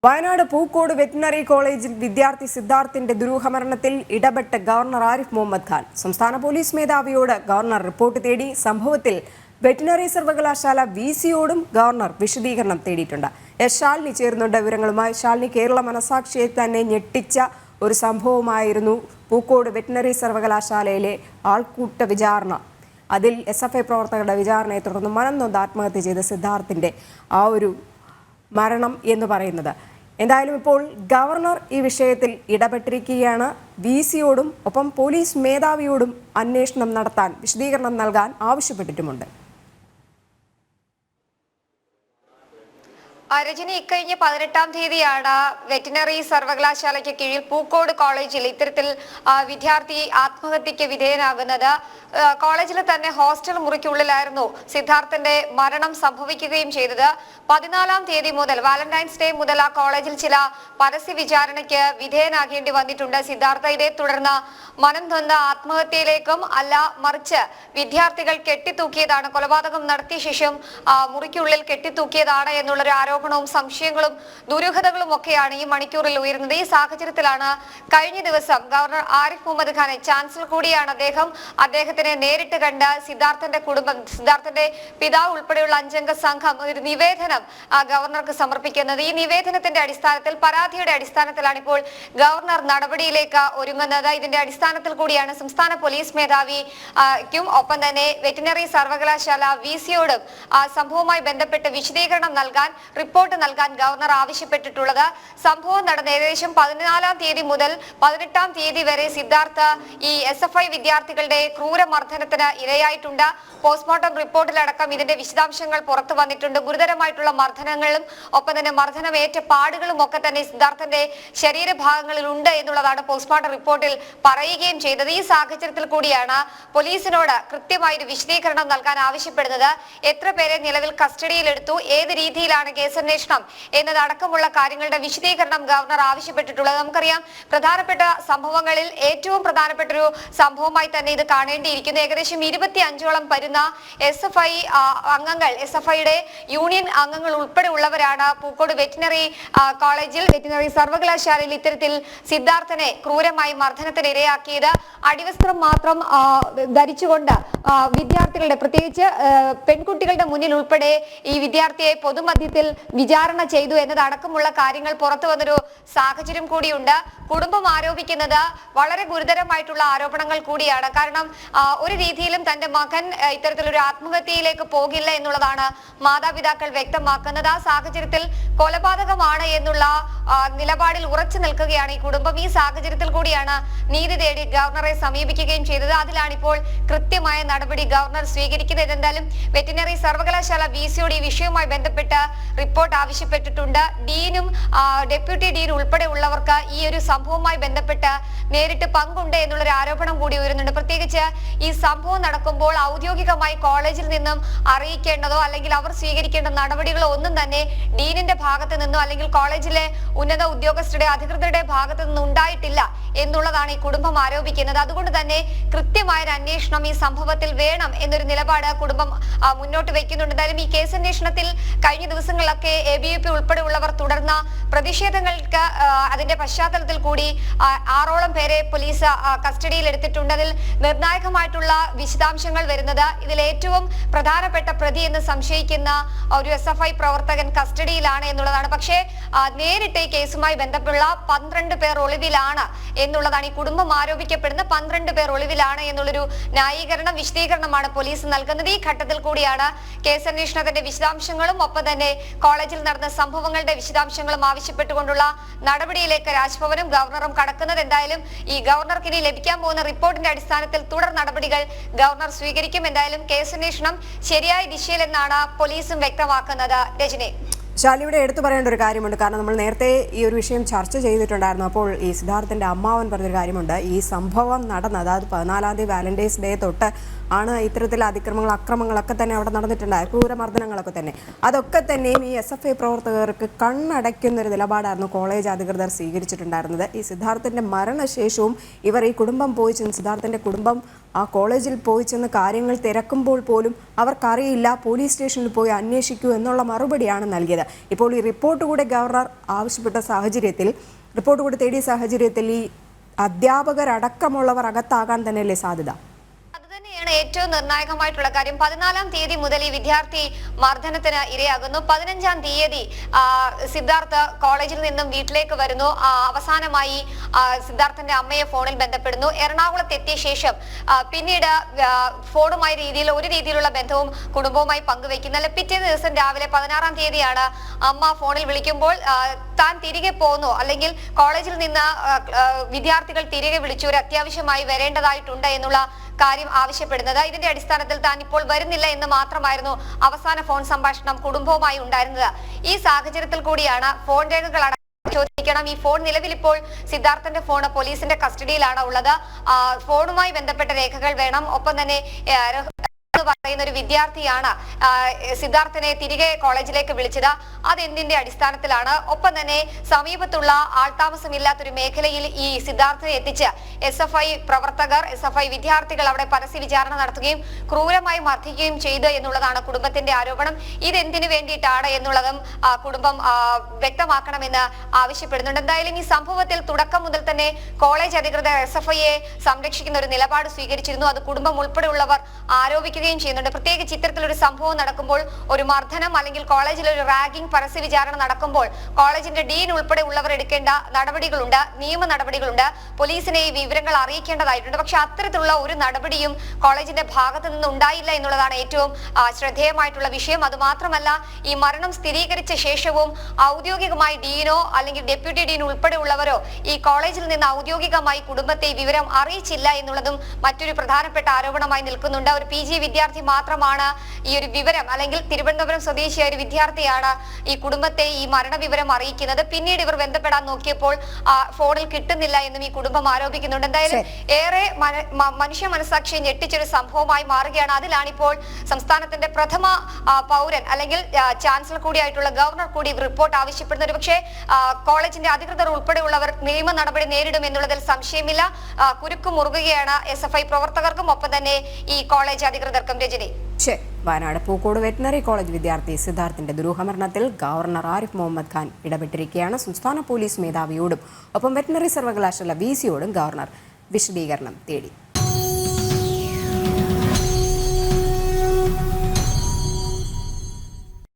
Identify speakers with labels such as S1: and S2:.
S1: Wayanad Pookode veterinary കോളേജിൽ വിദ്യാർത്ഥി സിദ്ധാർത്ഥിന്റെ ദുരൂഹമരണത്തിൽ ഇടപെട്ട ഗവർണർ ആരിഫ് മുഹമ്മദ് ഖാൻ സംസ്ഥാന പോലീസ് മേധാവിയോട് ഗവർണർ റിപ്പോർട്ട് തേടി. സംഭവത്തിൽ വെറ്റിനറി സർവകലാശാല വിസിയോടും ഗവർണർ വിശദീകരണം തേടിയിട്ടുണ്ട്. ശാലിനി ചേരുന്നുണ്ട് വിവരങ്ങളുമായി. ശാലിനി, കേരള മനസാക്ഷിയെ തന്നെ ഞെട്ടിച്ച ഒരു സംഭവമായിരുന്നു പൂക്കോട് വെറ്റിനറി സർവകലാശാലയിലെ ആൾക്കൂട്ട വിചാരണ. അതിൽ SFI പ്രവർത്തകരുടെ വിചാരണയെ തുടർന്ന് മനംനൊന്ത് ആത്മഹത്യ ചെയ്ത സിദ്ധാർത്ഥിന്റെ ആ ഒരു മരണം എന്ന് പറയുന്നത്. എന്തായാലും ഇപ്പോൾ ഗവർണർ ഈ വിഷയത്തിൽ ഇടപെട്ടിരിക്കുകയാണ്. വിസിയോടും ഒപ്പം പോലീസ് മേധാവിയോടും അന്വേഷണം നടത്താൻ, വിശദീകരണം നൽകാൻ ആവശ്യപ്പെട്ടിട്ടുമുണ്ട്.
S2: രജനി, ഇക്കഴിഞ്ഞ 18-ാം തീയതിയാണ് വെറ്റിനറി സർവകലാശാലയ്ക്ക് കീഴിൽ പൂക്കോട് കോളേജിൽ ഇത്തരത്തിൽ വിദ്യാർത്ഥി ആത്മഹത്യക്ക് വിധേയനാകുന്നത്. കോളേജിലെ തന്നെ ഹോസ്റ്റൽ മുറിക്കുള്ളിലായിരുന്നു സിദ്ധാർത്ഥന്റെ മരണം സംഭവിക്കുകയും ചെയ്തത്. 14-ാം തീയതി മുതൽ, വാലന്റൈൻസ് ഡേ മുതൽ ആ കോളേജിൽ ചില പരസ്യ വിചാരണയ്ക്ക് വിധേയനാകേണ്ടി വന്നിട്ടുണ്ട് സിദ്ധാർത്ഥ. ഇതേ തുടർന്ന് മനം നൊന്ന ആത്മഹത്യയിലേക്കും അല്ല, മറിച്ച് വിദ്യാർത്ഥികൾ കെട്ടിത്തൂക്കിയതാണ്, കൊലപാതകം നടത്തിയ ശേഷം മുറിക്കുള്ളിൽ കെട്ടിത്തൂക്കിയതാണ് എന്നുള്ളൊരു ആരോപണവും സംശയങ്ങളും ദുരൂഹതകളും ഒക്കെയാണ് ഈ മണിക്കൂറിൽ ഉയരുന്നത്. ഈ സാഹചര്യത്തിലാണ് കഴിഞ്ഞ ദിവസം ഗവർണർ ആരിഫ് മുഹമ്മദ് ഖാൻ, ചാൻസലർ കൂടിയാണ് അദ്ദേഹത്തിനെ നേരിട്ട് കണ്ട് സിദ്ധാർത്ഥന്റെ കുടുംബം, സിദ്ധാർത്ഥന്റെ പിതാവ് ഉൾപ്പെടെയുള്ള 5-അംഗ സംഘം ഒരു നിവേദനം ഗവർണർക്ക് സമർപ്പിക്കുന്നത്. ഈ നിവേദനത്തിന്റെ അടിസ്ഥാനത്തിൽ, പരാതിയുടെ അടിസ്ഥാനത്തിലാണ് ഇപ്പോൾ ഗവർണർ നടപടിയിലേക്ക് ഒരുങ്ങുന്നത്. ഇതിന്റെ അടിസ്ഥാനത്തിൽ കൂടിയാണ് സംസ്ഥാന പോലീസ് മേധാവിക്കും ഒപ്പം തന്നെ വെറ്റിനറി സർവകലാശാല വിസിയോടും സംഭവവുമായി ബന്ധപ്പെട്ട് വിശദീകരണം നൽകാൻ, റിപ്പോർട്ട് നൽകാൻ ഗവർണർ ആവശ്യപ്പെട്ടിട്ടുള്ളത്. സംഭവം നടന്ന ഏകദേശം 14-ാം തീയതി മുതൽ 18-ാം തീയതി വരെ സിദ്ധാർത്ഥ ഈ SFI വിദ്യാർത്ഥികളുടെ ക്രൂരമർദ്ദനത്തിന് ഇരയായിട്ടുണ്ട്. പോസ്റ്റ്മോർട്ടം റിപ്പോർട്ടിലടക്കം ഇതിന്റെ വിശദാംശങ്ങൾ പുറത്തു വന്നിട്ടുണ്ട്. ഗുരുതരമായിട്ടുള്ള മർദ്ദനങ്ങളും ഒപ്പം തന്നെ മർദ്ദനമേറ്റ പാടുകളും ഒക്കെ തന്നെ സിദ്ധാർത്ഥന്റെ ശരീരഭാഗങ്ങളിൽ ഉണ്ട് എന്നുള്ളതാണ് പോസ്റ്റ്മോർട്ടം റിപ്പോർട്ടിൽ പറയുകയും ചെയ്തത്. ഈ സാഹചര്യത്തിൽ കൂടിയാണ് പോലീസിനോട് കൃത്യമായ ഒരു വിശദീകരണം നൽകാൻ ആവശ്യപ്പെടുന്നത്. എത്ര പേരെ നിലവിൽ കസ്റ്റഡിയിലെടുത്തു, ഏത് രീതിയിലാണ് കേസന്വേഷണം എന്നതടക്കമുള്ള കാര്യങ്ങളുടെ വിശദീകരണം ഗവർണർ ആവശ്യപ്പെട്ടിട്ടുള്ളത്. നമുക്കറിയാം, പ്രധാനപ്പെട്ട സംഭവങ്ങളിൽ ഏറ്റവും പ്രധാനപ്പെട്ട ഒരു സംഭവമായി തന്നെ ഇത് കാണേണ്ടിയിരിക്കുന്നു. ഏകദേശം 25ഓളം വരുന്ന SFI അംഗങ്ങൾ, SFIയുടെ യൂണിയൻ അംഗങ്ങൾ ഉൾപ്പെടെ ഉള്ളവരാണ് പൂക്കോട് വെറ്റിനറി കോളേജിൽ, വെറ്റിനറി സർവകലാശാലയിൽ ഇത്തരത്തിൽ സിദ്ധാർത്ഥനെ ക്രൂരമായി മർദ്ദനത്തിന് ഇരയാക്കിയത്. അടിവസ്ത്രം മാത്രം ധരിച്ചുകൊണ്ട് വിദ്യാർത്ഥികളുടെ, പ്രത്യേകിച്ച് പെൺകുട്ടികളുടെ മുന്നിൽ ഉൾപ്പെടെ ഈ വിദ്യാർത്ഥിയെ പൊതുമധ്യത്തിൽ വിചാരണ ചെയ്തു എന്നതടക്കമുള്ള കാര്യങ്ങൾ പുറത്തു വന്നൊരു സാഹചര്യം കൂടിയുണ്ട്. കുടുംബം ആരോപിക്കുന്നത് വളരെ ഗുരുതരമായിട്ടുള്ള ആരോപണങ്ങൾ കൂടിയാണ്. കാരണം ഒരു രീതിയിലും തന്റെ മകൻ ഇത്തരത്തിലൊരു ആത്മഹത്യയിലേക്ക് പോകില്ല എന്നുള്ളതാണ് മാതാപിതാക്കൾ വ്യക്തമാക്കുന്നത്. ആ സാഹചര്യത്തിൽ കൊലപാതകമാണ് എന്നുള്ള നിലപാടിൽ ഉറച്ചു നിൽക്കുകയാണ് ഈ കുടുംബം. ഈ സാഹചര്യത്തിൽ കൂടിയാണ് നീതി തേടി ഗവർണറെ സമീപിക്കുകയും ചെയ്തത്. അതിലാണിപ്പോൾ കൃത്യമായ നടപടി ഗവർണർ സ്വീകരിക്കുന്നത്. എന്തായാലും വെറ്റിനറി സർവകലാശാല വിസിയോട് ഈ വിഷയവുമായി ബന്ധപ്പെട്ട് റിപ്പോർട്ട് ആവശ്യപ്പെട്ടിട്ടുണ്ട്. ഡീനും ഡെപ്യൂട്ടി ഡീൻ ഉൾപ്പെടെ ഉള്ളവർക്ക് ഈ ഒരു സംഭവവുമായി ബന്ധപ്പെട്ട് നേരിട്ട് പങ്കുണ്ട് എന്നുള്ളൊരു ആരോപണം കൂടി ഉയരുന്നുണ്ട്. പ്രത്യേകിച്ച് ഈ സംഭവം നടക്കുമ്പോൾ ഔദ്യോഗികമായി കോളേജിൽ നിന്നും അറിയിക്കേണ്ടതോ അല്ലെങ്കിൽ അവർ സ്വീകരിക്കേണ്ട നടപടികളോ ഒന്നും തന്നെ ഡീനിന്റെ ഭാഗത്ത് നിന്നോ അല്ലെങ്കിൽ കോളേജിലെ ഉന്നത ഉദ്യോഗസ്ഥരുടെ, അധികൃതരുടെ ഭാഗത്തു നിന്നും ഉണ്ടായിട്ടില്ല എന്നുള്ളതാണ് ഈ കുടുംബം ആരോപിക്കുന്നത്. അതുകൊണ്ട് തന്നെ കൃത്യമായ ഒരു അന്വേഷണം ഈ സംഭവത്തിൽ വേണം എന്നൊരു നിലപാട് കുടുംബം മുന്നോട്ട് വെക്കുന്നുണ്ട്. എന്തായാലും ഈ കേസന്വേഷണത്തിൽ കഴിഞ്ഞ ദിവസങ്ങളിലൊക്കെ ABVP ഉൾപ്പെടെയുള്ളവർ തുടർന്ന പ്രതിഷേധങ്ങൾക്ക് അതിന്റെ പശ്ചാത്തലത്തിൽ കൂടി 6ഓളം പേരെ പോലീസ് കസ്റ്റഡിയിൽ എടുത്തിട്ടുണ്ട്. അതിൽ നിർണായകമായിട്ടുള്ള വിശദാംശങ്ങൾ വരുന്നത്, ഇതിൽ ഏറ്റവും പ്രധാനപ്പെട്ട പ്രതി എന്ന് സംശയിക്കുന്ന ഒരു SFI പ്രവർത്തകൻ കസ്റ്റഡിയിലാണ് എന്നുള്ളതാണ്. പക്ഷേ നേരിട്ട് ഈ കേസുമായി ബന്ധപ്പെട്ടുള്ള 12 പേർ ഒളിവിലാണ് എന്നുള്ളതാണ്. ഈ കുടുംബം ആരോപിക്കപ്പെടുന്ന 12 പേർ ഒളിവിലാണ് എന്നുള്ളൊരു ന്യായീകരണം, വിശദീകരണമാണ് പോലീസ് നൽകുന്നത്. ഈ ഘട്ടത്തിൽ കൂടിയാണ് കേസന്വേഷണത്തിന്റെ വിശദാംശങ്ങളും ഒപ്പം തന്നെ കോളേജിൽ നടന്ന സംഭവങ്ങളുടെ വിശദാംശങ്ങളും ആവശ്യപ്പെട്ടുകൊണ്ടുള്ള നടപടിയിലേക്ക് രാജ്ഭവനും ഗവർണറും കടക്കുന്നത്. എന്തായാലും ഈ ഗവർണർക്ക് ഇനി ലഭിക്കാൻ പോകുന്ന റിപ്പോർട്ടിന്റെ അടിസ്ഥാനത്തിൽ തുടർ നടപടികൾ ഗവർണർ സ്വീകരിക്കും. എന്തായാലും കേസന്വേഷണം ശരിയായ ദിശയിലെന്നാണ് പോലീസും വ്യക്തമാക്കുന്നത്. രജനി,
S1: ശാലിയുടെ എടുത്തു പറയേണ്ട ഒരു കാര്യമുണ്ട്. കാരണം നമ്മൾ നേരത്തെ ഈ ഒരു വിഷയം ചർച്ച ചെയ്തിട്ടുണ്ടായിരുന്നു. അപ്പോൾ ഈ സിദ്ധാർത്ഥിന്റെ അമ്മാവൻ പറഞ്ഞൊരു കാര്യമുണ്ട്. ഈ സംഭവം നടന്നത്, അതായത് 14-ാം തീയതി വാലന്റൈൻസ് ഡേ തൊട്ട് ആണ് ഇത്തരത്തിൽ അക്രമങ്ങളൊക്കെ തന്നെ അവിടെ നടന്നിട്ടുണ്ടായത്, ക്രൂരമർദ്ദനങ്ങളൊക്കെ തന്നെ. അതൊക്കെ തന്നെയും ഈ SFI പ്രവർത്തകർക്ക് കണ്ണടയ്ക്കുന്ന ഒരു നിലപാടായിരുന്നു കോളേജ് അധികൃതർ സ്വീകരിച്ചിട്ടുണ്ടായിരുന്നത്. ഈ സിദ്ധാർത്ഥിന്റെ മരണശേഷവും ഇവർ, ഈ കുടുംബം പോയി ചെന്ന്, സിദ്ധാർത്ഥിന്റെ കുടുംബം ആ കോളേജിൽ പോയി ചെന്ന് കാര്യങ്ങൾ തിരക്കുമ്പോൾ പോലും അവർക്കറിയില്ല, പോലീസ് സ്റ്റേഷനിൽ പോയി അന്വേഷിക്കൂ എന്നുള്ള മറുപടിയാണ് നൽകിയത്. ഇപ്പോൾ ഈ റിപ്പോർട്ട് കൂടെ ഗവർണർ ആവശ്യപ്പെട്ട സാഹചര്യത്തിൽ, റിപ്പോർട്ട് കൂടി തേടിയ സാഹചര്യത്തിൽ ഈ അധ്യാപകരടക്കമുള്ളവർ അകത്താകാൻ തന്നെയല്ലേ സാധ്യത?
S2: അതുതന്നെയാണ് ഏറ്റവും നിർണായകമായിട്ടുള്ള കാര്യം. 14-ാം തീയതി മുതൽ ഈ വിദ്യാർത്ഥി മർദ്ദനത്തിന് ഇരയാകുന്നു. 15-ാം തീയതി സിദ്ധാർത്ഥ് കോളേജിൽ നിന്നും വീട്ടിലേക്ക് വരുന്നു. അവസാനമായി സിദ്ധാർത്ഥന്റെ അമ്മയെ ഫോണിൽ ബന്ധപ്പെടുന്നു. എറണാകുളത്ത് എത്തിയ ശേഷം പിന്നീട് ഫോണുമായി ഒരു രീതിയിലുള്ള ബന്ധവും കുടുംബവുമായി പങ്കുവെക്കുന്നില്ല. പിറ്റേ ദിവസം രാവിലെ 16-ാം തീയതിയാണ് അമ്മ ഫോണിൽ വിളിക്കുമ്പോൾ താൻ തിരികെ പോന്നു, അല്ലെങ്കിൽ കോളേജിൽ നിന്ന് വിദ്യാർത്ഥികൾ തിരികെ വിളിച്ചു, ഒരു അത്യാവശ്യമായി വരേണ്ടതായിട്ടുണ്ട് എന്നുള്ള കാര്യം ആവശ്യപ്പെടുന്നത്. ഇതിന്റെ അടിസ്ഥാനത്തിൽ താൻ ഇപ്പോൾ വരുന്നില്ല എന്ന് മാത്രമായിരുന്നു അവസാന ഫോൺ സംഭാഷണം കുടുംബവുമായി ഉണ്ടായിരുന്നത്. ഈ സാഹചര്യത്തിൽ കൂടിയാണ് ഫോൺ രേഖകൾ ചോദിക്കണം. ഈ ഫോൺ നിലവിൽ ഇപ്പോൾ സിദ്ധാർത്ഥന്റെ ഫോൺ പോലീസിന്റെ കസ്റ്റഡിയിലാണ് ഉള്ളത്. ഫോണുമായി ബന്ധപ്പെട്ട രേഖകൾ വേണം. ഒപ്പം തന്നെ പറയുന്ന ഒരു വിദ്യാർത്ഥിയാണ് സിദ്ധാർത്ഥനെ തിരികെ കോളേജിലേക്ക് വിളിച്ചത്. അതെന്തിന്റെ അടിസ്ഥാനത്തിലാണ്? ഒപ്പം തന്നെ സമീപത്തുള്ള ആൾതാമസമില്ലാത്തൊരു മേഖലയിൽ ഈ സിദ്ധാർത്ഥനെ എത്തിച്ച് SFI പ്രവർത്തകർ, SFI വിദ്യാർത്ഥികൾ അവിടെ പരസ്യ വിചാരണ നടത്തുകയും ക്രൂരമായി മർദ്ദിക്കുകയും ചെയ്തു എന്നുള്ളതാണ് കുടുംബത്തിന്റെ ആരോപണം. ഇതെന്തിനു വേണ്ടിയിട്ടാണ് എന്നുള്ളതും കുടുംബം വ്യക്തമാക്കണമെന്ന് ആവശ്യപ്പെടുന്നുണ്ട്. എന്തായാലും ഈ സംഭവത്തിൽ തുടക്കം മുതൽ തന്നെ കോളേജ് അധികൃതർ SFIയെ സംരക്ഷിക്കുന്ന ഒരു നിലപാട് സ്വീകരിച്ചിരുന്നു. അത് കുടുംബം ഉൾപ്പെടെയുള്ളവർ ആരോപിക്കുകയും ചെയ്യുന്നുണ്ട്. പ്രത്യേകിച്ച് ഇത്തരത്തിലൊരു സംഭവം നടക്കുമ്പോൾ, ഒരു മർദ്ദനം അല്ലെങ്കിൽ കോളേജിൽ ഒരു റാഗിംഗ് പരസ്യ വിചാരണ നടക്കുമ്പോൾ കോളേജിന്റെ ഡീൻ ഉൾപ്പെടെ ഉള്ളവർ എടുക്കേണ്ട നടപടികളുണ്ട്, നിയമ നടപടികളുണ്ട്, പോലീസിനെ ഈ വിവരങ്ങൾ അറിയിക്കേണ്ടതായിട്ടുണ്ട്. പക്ഷെ അത്തരത്തിലുള്ള ഒരു നടപടിയും കോളേജിന്റെ ഭാഗത്ത് നിന്ന് ഉണ്ടായില്ല എന്നുള്ളതാണ് ഏറ്റവും ശ്രദ്ധേയമായിട്ടുള്ള വിഷയം. അതുമാത്രമല്ല, ഈ മരണം സ്ഥിരീകരിച്ച ശേഷവും ഔദ്യോഗികമായി ഡീനോ അല്ലെങ്കിൽ ഡെപ്യൂട്ടി ഡീൻ ഉൾപ്പെടെയുള്ളവരോ ഈ കോളേജിൽ നിന്ന് ഔദ്യോഗികമായി കുടുംബത്തെ വിവരം അറിയിച്ചില്ല എന്നുള്ളതും മറ്റൊരു പ്രധാനപ്പെട്ട ആരോപണമായി നിൽക്കുന്നുണ്ട്. ഒരു PG വിദ്യാർത്ഥി മാത്രമാണ് ഈ ഒരു വിവരം, അല്ലെങ്കിൽ തിരുവനന്തപുരം സ്വദേശിയായ ഒരു വിദ്യാർത്ഥിയാണ് ഈ കുടുംബത്തെ ഈ മരണവിവരം അറിയിക്കുന്നത്. പിന്നീട് ഇവർ ബന്ധപ്പെടാൻ നോക്കിയപ്പോൾ ഫോണിൽ കിട്ടുന്നില്ല എന്നും ഈ കുടുംബം ആരോപിക്കുന്നുണ്ട്. എന്തായാലും ഏറെ മനുഷ്യ മനസാക്ഷിയെ ഞെട്ടിച്ചൊരു സംഭവമായി മാറുകയാണ്. അതിലാണിപ്പോൾ സംസ്ഥാനത്തിന്റെ പ്രഥമ പൗരൻ അല്ലെങ്കിൽ ചാൻസലർ കൂടിയായിട്ടുള്ള ഗവർണർ കൂടി റിപ്പോർട്ട് ആവശ്യപ്പെടുന്നത്. പക്ഷേ കോളേജിന്റെ അധികൃതർ ഉൾപ്പെടെയുള്ളവർ നിയമ നടപടി നേരിടും എന്നുള്ളതിൽ സംശയമില്ല. കുരുക്ക് മുറുകുകയാണ് SFI പ്രവർത്തകർക്കും ഒപ്പം തന്നെ ഈ കോളേജ് അധികൃതർക്കും. രജനി,
S1: വയനാട് പൂക്കോട് വെറ്റിനറി കോളേജ് വിദ്യാർത്ഥി സിദ്ധാർത്ഥിന്റെ ദുരൂഹമരണത്തിൽ ഗവർണർ ആരിഫ് മുഹമ്മദ് ഖാൻ ഇടപെട്ടിരിക്കുകയാണ്. സംസ്ഥാന പോലീസ് മേധാവിയോടും ഒപ്പം വെറ്റിനറി സർവകലാശാല VC യോടും ഗവർണർ വിശദീകരണം തേടി.